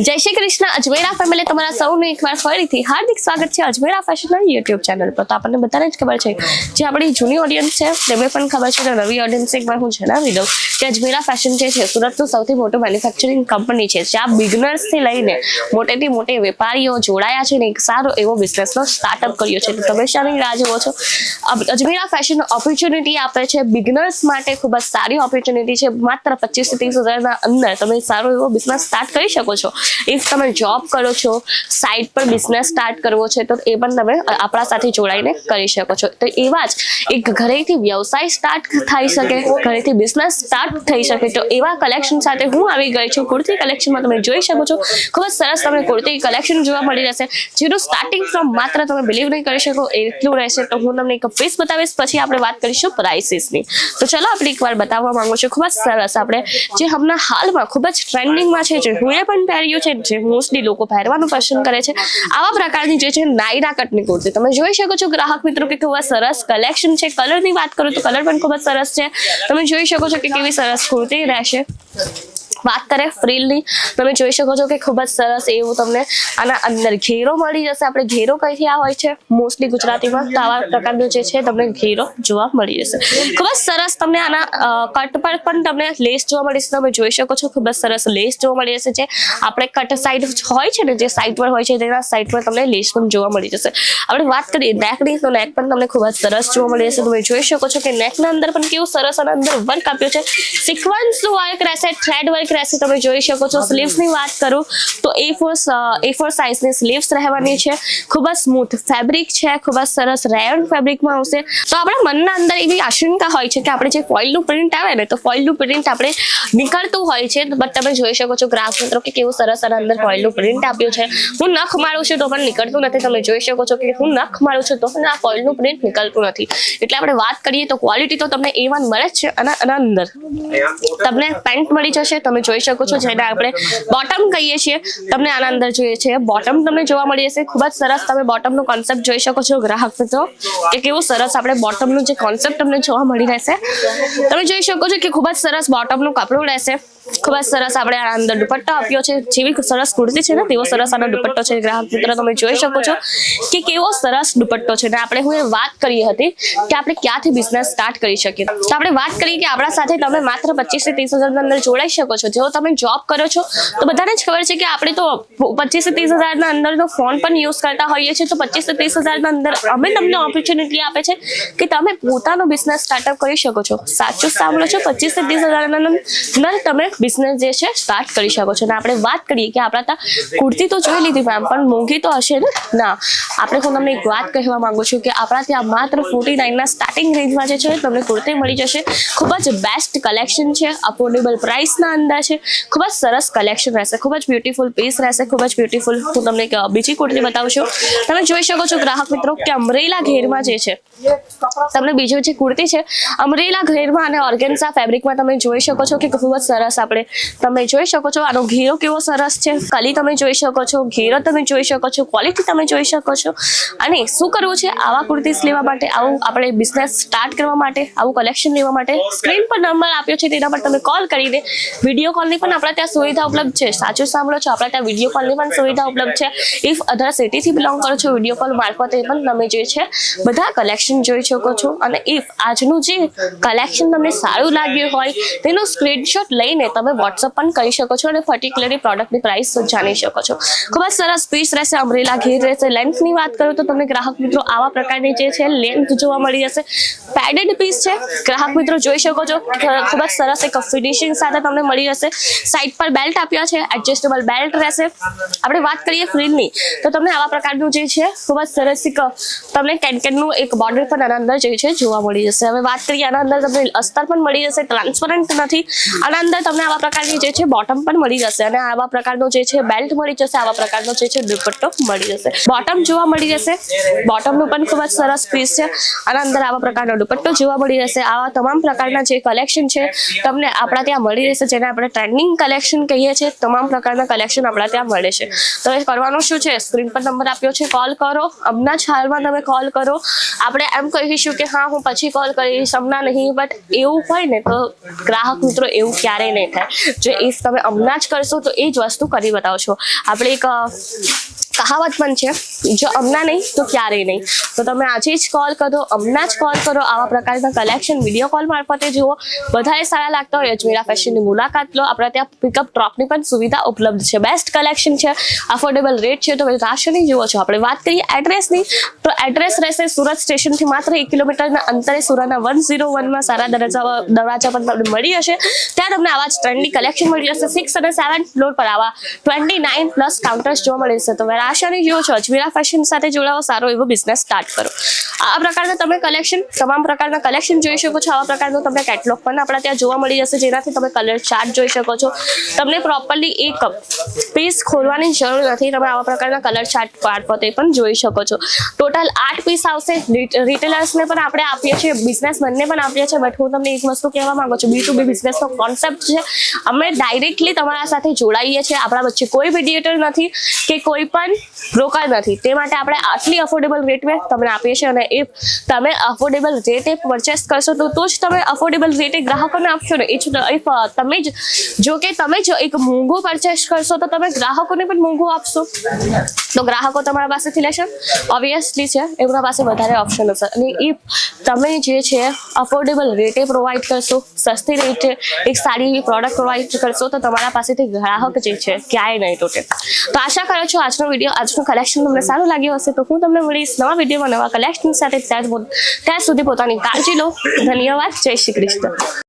જય શ્રી કૃષ્ણ અજમેરા ફેમિલી તમારા સૌનું એકવાર ફરીથી હાર્દિક સ્વાગત છે અજમેરા ફેશનના યુટ્યુબ ચેનલ પર। તો આપણને બધાને જ ખબર છે જે આપણી જૂની ઓડિયન્સ છે તેમને પણ ખબર છે, નવી ઓડિયન્સ એકવાર હું જણાવી દઉં કે અજમેરા ફેશન જે છે સુરતનું સૌથી મોટું મેન્યુફેક્ચરિંગ કંપની છે, જ્યાં બિગનર્સથી લઈને મોટેથી મોટે વેપારીઓ જોડાયા છે ને એક સારો એવો બિઝનેસનો સ્ટાર્ટઅપ કર્યો છે। તો તમે શાની રાહ જુઓ છો? અજમેરા ફેશન ઓપોર્ચ્યુનિટી આપે છે બિગનર્સ માટે, ખૂબ જ સારી ઓપોર્ચ્યુનિટી છે। માત્ર 25 થી 30 હજારના અંદર તમે સારો એવો બિઝનેસ સ્ટાર્ટ કરી શકો છો। ઇફ તમે જોબ કરો છો, સાઇડ પર બિઝનેસ સ્ટાર્ટ કરવો છે તો એ પણ તમે આપણા સાથે જોડાઈને કરી શકો છો। તો એવા જ એક ઘરેથી વ્યવસાય સ્ટાર્ટ થઈ શકે, ઘરેથી બિઝનેસ સ્ટાર્ટ થઈ શકે, તો એવા કલેક્શન સાથે હું આવી ગઈ છું। કુર્તી કલેક્શનમાં તમે જોઈ શકો છો ખૂબ જ સરસ તમને કુર્તી કલેક્શન જોવા મળી જશે, જેનું સ્ટાર્ટિંગ ફ્રોમ માત્ર તમે બિલીવ નહીં કરી શકો એટલું રહેશે। તો હું તમને એક પીસ બતાવીશ, પછી આપણે વાત કરીશું પ્રાઇસીસની। તો ચલો આપણે એકવાર બતાવવા માંગુ છું ખૂબ જ સરસ આપણે જે હમણાં હાલમાં ખૂબ જ ટ્રેન્ડિંગમાં છે, જે હું પણ પહેર્યું છે, જે મોસ્ટલી લોકો પહેરવાનું પસંદ કરે છે, આવા પ્રકારની જે છે નાયરા કટની કુર્તી તમે જોઈ શકો છો ગ્રાહક મિત્રો કે ખૂબ જ સરસ કલેક્શન છે। કલરની વાત કરું તો કલર પણ ખૂબ જ સરસ છે, તમે જોઈ શકો છો કે કેવી સરસ કુર્તી રહેશે। વાત કરીએ ફ્રીલની, તમે જોઈ શકો છો કે ખૂબ જ સરસ એવું તમને આના અંદર ઘેરો મળી જશે। આપણે ઘેરો કઈથી આ હોય છે મોસ્ટલી ગુજરાતીમાં, તો આવા પ્રકારનું જે છે તમને ઘેરો જોવા મળી જશે। ખૂબ જ સરસ તમને આના કટ પર પણ તમને લેસ જોવા મળી જશે, તમે જોઈ શકો છો ખૂબ જ સરસ લેસ જોવા મળી જશે। જે આપણે કટ સાઈડ હોય છે ને, જે સાઈડ પર હોય છે તેના સાઈડ પર તમને લેસ પણ જોવા મળી જશે। આપણે વાત કરીએ નેકની, તો નેક પણ તમને ખૂબ જ સરસ જોવા મળી જશે। તમે જોઈ શકો છો કે નેકના અંદર પણ કેવું સરસ અને અંદર વર્ક આપ્યું છે, સિક્વન્સનું વર્ક રહેશે, થ્રેડ વર્ક રહેશે, તમે જોઈ શકો છો। સ્લીવ્સની વાત કરું તો A4 સાઇઝની સ્લીવ્સ રહેવાની છે, ખૂબ જ સ્મૂથ ફેબ્રિક છે, ખૂબ જ સરસ રેયોન ફેબ્રિકમાં આવશે। તો આપણા મનના અંદર એવી આશંકા હોય છે કે આપણે જે ફોઇલનું પ્રિન્ટ આવે ને, તો ફોઇલનું પ્રિન્ટ આપણે નીકળતું હોય છે, બટ તમે જોઈ શકો છો ગ્રાહક મિત્રો કે કેવું સરસ આના અંદર ફોઇલનું પ્રિન્ટ આપ્યું છે। હું નખ મારું છું તો પણ નીકળતું નથી, તમે જોઈ શકો છો કે હું નખ મારું છું તો પણ આ ફોઇલનું પ્રિન્ટ નીકળતું નથી। એટલે આપણે વાત કરીએ તો ક્વોલિટી તો તમને A1 મળે જ છે, અને આના અંદર તમને પેન્ટ મળી જશે, તમે જોઈ શકો છો, જેને આપણે બોટમ કહીએ છીએ। તમને આના અંદર જોઈએ છે બોટમ તમને જોવા મળી જશે, ખૂબ જ સરસ તમે બોટમનો કોન્સેપ્ટ જોઈ શકો છો ગ્રાહક મિત્રો કે કેવું સરસ આપણે બોટમનું જે કોન્સેપ્ટ તમને જોવા મળી રહેશે। તમે જોઈ શકો છો કે ખૂબ જ સરસ બોટમનું કપડું રહેશે, ખૂબ જ સરસ આપણે આના અંદર દુપટ્ટો આપ્યો છે, જેવી સરસ કુર્તી છે ને તેવો સરસ આનો દુપટ્ટો છે ગ્રાહક મિત્રો, તમે જોઈ શકો છો કે કેવો સરસ દુપટ્ટો છે। ને આપણે હું વાત કરી હતી કે આપણે ક્યાંથી બિઝનેસ સ્ટાર્ટ કરી શકીએ, તો આપણે વાત કરીએ કે આપણા સાથે તમે માત્ર 25 થી 30 હજારના અંદર જોડાઈ શકો છો। જો તમે જોબ કરો છો તો બધાને જ ખબર છે કે આપણે તો 25 થી 30 હજારના અંદરનો ફોન પણ યુઝ કરતા હોઈએ છીએ, તો 25 થી 30 હજારના અંદર અમે તમને ઓપોર્ચ્યુનિટી આપે છે કે તમે પોતાનો બિઝનેસ સ્ટાર્ટઅપ કરી શકો છો। સાચું સાંભળો છો, 25 થી 30 હજારના અંદર તમે બિઝનેસ જે છે સ્ટાર્ટ કરી શકો છો। અને આપણે વાત કરીએ કે આપણા ત્યાં કુર્તી તો જોઈ લીધી મેમ, પણ મોંઘી તો હશે ને? ના, આપણે હું તમને એક વાત કહેવા માંગુ છું કે આપણા ત્યાં માત્ર 49 ના સ્ટાર્ટિંગ રેન્જમાં જે છે તમને કુર્તી મળી જશે। ખૂબ જ બેસ્ટ કલેક્શન છે, અફોર્ડેબલ પ્રાઇસના અંદર છે, ખૂબ જ સરસ કલેક્શન રહેશે, ખૂબ જ બ્યુટીફુલ પીસ રહેશે, ખૂબ જ બ્યુટીફુલ। હું તમને એક બીજી કુર્તી બતાવું છું, તમે જોઈ શકો છો ગ્રાહક મિત્રો કે અમરેલા ઘેરમાં જે છે તમને બીજું જે કુર્તી છે અમરેલા ઘેરમાં અને ઓર્ગેન્ઝા ફેબ્રિકમાં તમે જોઈ શકો છો કે ખૂબ જ સરસ આપણે તમે જોઈ શકો છો આનો ઘેરો કેવો સરસ છે, કલી તમે જોઈ શકો છો, ઘેરો તમે જોઈ શકો છો, ક્વોલિટી તમે જોઈ શકો છો। અને શું કરવું છે આવા કુર્તીસ લેવા માટે, આવું આપણે બિઝનેસ સ્ટાર્ટ કરવા માટે, આવું કલેક્શન લેવા માટે સ્ક્રીન પર નંબર આપ્યો છે તેના પર તમે કોલ કરીને વિડીયો કોલની પણ આપણા ત્યાં સુવિધા ઉપલબ્ધ છે। સાચું સાંભળો છો, આપણા ત્યાં વિડીયો કોલની પણ સુવિધા ઉપલબ્ધ છે। ઇફ અધર સિટીથી બિલોંગ કરો છો, વિડીયો કોલ મારફતે પણ તમે જે છે બધા કલેક્શન જોઈ શકો છો। અને ઇફ આજનું જે કલેક્શન તમને સારું લાગ્યું હોય તેનો સ્ક્રીનશોટ લઈને તમે વોટ્સઅપ પણ કરી શકો છો અને પર્ટિક્યુલરલી પ્રોડક્ટની પ્રાઇસ જાણી શકો છો। ખૂબ જ સરસ પીસ રહેશે, અમરેલા ઘેર રહેશે। લેન્થની વાત કરું તો તમને ગ્રાહક મિત્રો આવા પ્રકારની જે છે લેન્થ જોવા મળી જશે, પેડેડ પીસ છે ગ્રાહક મિત્રો જોઈ શકો છો, ખૂબ જ સરસ એક ફિનિશિંગ સાથે તમને મળી જશે। સાઈડ પર બેલ્ટ આપ્યા છે, એડજસ્ટેબલ બેલ્ટ રહેશે। આપણે વાત કરીએ ફ્રીલની તો તમને આવા પ્રકારનું જે છે ખૂબ જ સરસ એક તમને કેનકેનનું એક બોર્ડર પણ આના અંદર જે છે જોવા મળી જશે। હવે વાત કરીએ આના અંદર તમને અસ્તર પણ મળી જશે, ટ્રાન્સપરન્ટ નથી, આના અંદર તમને આવા પ્રકારની જે છે બોટમ પણ મળી જશે, અને આવા પ્રકારનો જે છે બેલ્ટ મળી જશે, આવા પ્રકારનો જે છે દુપટ્ટો મળી જશે, બોટમ જોવા મળી જશે, બોટમનું પણ ખૂબ જ સરસ પીસ છે, આના અંદર આવા પ્રકારનો દુપટ્ટો જોવા મળી જશે। આવા તમામ પ્રકારના જે કલેક્શન છે તમને આપણા ત્યાં મળી રહેશે, જેને આપણે ટ્રેન્ડિંગ કલેક્શન કહીએ છીએ। તમામ પ્રકારના કલેક્શન આપણા ત્યાં મળે છે। તો એ કરવાનું શું છે, સ્ક્રીન પર નંબર આપ્યો છે, કોલ કરો, હમણાં જ હાલમાં તમે કોલ કરો। આપણે એમ કહીશું કે હા હું પછી કોલ કરીશ, હમણાં નહીં, બટ એવું હોય ને તો ગ્રાહક મિત્રો એવું ક્યારેય નહીં નહીં થાય. જો ઇફ તમે હમણાં જ કરશો તો એ જ વસ્તુ કરી બતાવશો. આપણે એક કહાવત પણ છે, જો હમણાં નહીં તો ક્યારેય નહીં. તો તમે આજે જ કોલ કરો, હમણાં જ કોલ કરો. આવા પ્રકારના કલેક્શન વિડીયો કોલ મારફતે જુઓ. બધાએ સારા લાગતા હોય અજમેરા ફેશનની મુલાકાત લો. આપણે ત્યાં પિકઅપ ડ્રોપની પણ સુવિધા ઉપલબ્ધ છે. બેસ્ટ કલેક્શન છે, અફોર્ડેબલ રેટ છે. તો રાશિની જુઓ છો. આપણે વાત કરીએ એડ્રેસની, તો એડ્રેસ રહેશે સુરત સ્ટેશનથી માત્ર 1 કિલોમીટરના અંતરે સુરતના 101માં સારા દરવાજા પર તમને મળી હશે. ત્યાં તમને આવા જ ટ્રેન્ડી કલેક્શન મળી જશે. 6 અને 7 ફ્લોર પર આવા 29+ કાઉન્ટર્સ જોવા મળે છે. તો આશાની જુઓ છો અજમેરા ફેશન સાથે જોડાવો, સારો એવો બિઝનેસ સ્ટાર્ટ કરો. આ પ્રકારના તમે કલેક્શન, તમામ પ્રકારના કલેક્શન જોઈ શકો છો. આવા પ્રકારનું તમને કેટલોગ પણ આપણા ત્યાં જોવા મળી જશે, જેનાથી તમે કલર ચાર્ટ જોઈ શકો છો. તમને પ્રોપરલી એક પીસ ખોલવાની જરૂર નથી. તમે આવા પ્રકારના કલર ચાર્ટ મારફતે પણ જોઈ શકો છો. ટોટલ 8 પીસ આવશે. રિટેલર્સને પણ આપણે આપીએ છીએ, બિઝનેસમેનને પણ આપીએ છીએ. બટ હું તમને એક વસ્તુ કહેવા માંગુ છું, B2B બિઝનેસનો કોન્સેપ્ટ છે. અમે ડાયરેક્ટલી તમારા સાથે જોડાઈએ છીએ. આપણા વચ્ચે કોઈ મીડિયેટર નથી કે કોઈ પણ બ્રોકર નથી. તે માટે આપણે આટલી અફોર્ડેબલ રેટમાં તમને આપીએ છીએ. અને એ તમે અફોર્ડેબલ રેટે પરચેસ કરશો તો જ તમે અફોર્ડેબલ રેટે ગ્રાહકોને આપશો ને. તમે જ જો કે તમે જ એક મોંઘું પરચેસ કરશો તો તમે ગ્રાહકોને પણ મોંઘું આપશો, તો ગ્રાહકો તમારા પાસેથી લેશે. ઓબ્વિયસલી છે, એમના પાસે વધારે ઓપ્શન હશે. અને એ તમે જે છે અફોર્ડેબલ રેટે પ્રોવાઈડ કરશો, સસ્તી રેટે એક સારી એવી પ્રોડક્ટ પ્રોવાઈડ કરશો, તો તમારા પાસેથી ગ્રાહક જે છે ક્યાંય નહીં તૂટે. તો આશા કરું છું આજનું કલેક્શન તમને સારું લાગ્યું હશે. તો હું તમને મળીશ નવા વિડીયોમાં નવા કલેક્શન સાથે. ત્યાં સુધી પોતાની કાળજી લો. ધન્યવાદ. જય શ્રી કૃષ્ણ.